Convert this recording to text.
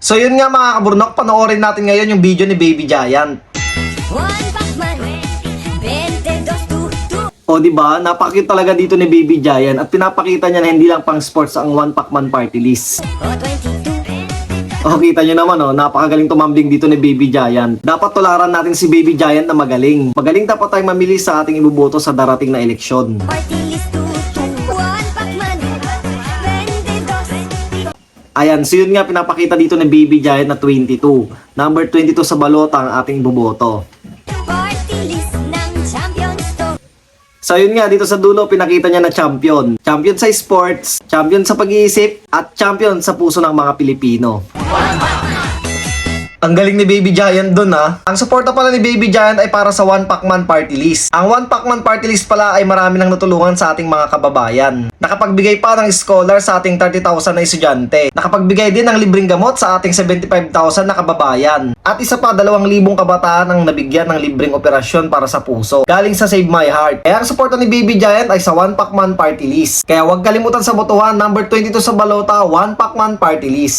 So yun nga mga kaburnok, panoorin natin ngayon yung video ni Baby Giant. O diba, napakita talaga dito ni Baby Giant at pinapakita niya na hindi lang pang sports ang One Pacman Party List. O kita nyo naman napakagaling tumambling dito ni Baby Giant. Dapat tularan natin si Baby Giant na magaling. Magaling dapat tayong mamili sa ating ibuboto sa darating na eleksyon. Ayan, so yun nga pinapakita dito ni Baby Giant na 22. Number 22 sa balota ang ating ibuboto. So yun nga, dito sa dulo pinakita niya na champion. Champion sa sports, champion sa pag-iisip, at champion sa puso ng mga Pilipino. Ang galing ni Baby Giant dun ha. Ang suporta pala ni Baby Giant ay para sa One Pacman Party List. Ang One Pacman Party List pala ay marami nang natulungan sa ating mga kababayan. Nakapagbigay pa ng scholar sa ating 30,000 na estudyante. Nakapagbigay din ng libreng gamot sa ating 75,000 na kababayan. At isa pa 2,000 kabataan ang nabigyan ng libreng operasyon para sa puso. Galing sa Save My Heart. Kaya ang suporta ni Baby Giant ay sa One Pacman Party List. Kaya huwag kalimutan sa botohan, number 22 sa balota, One Pacman Party List.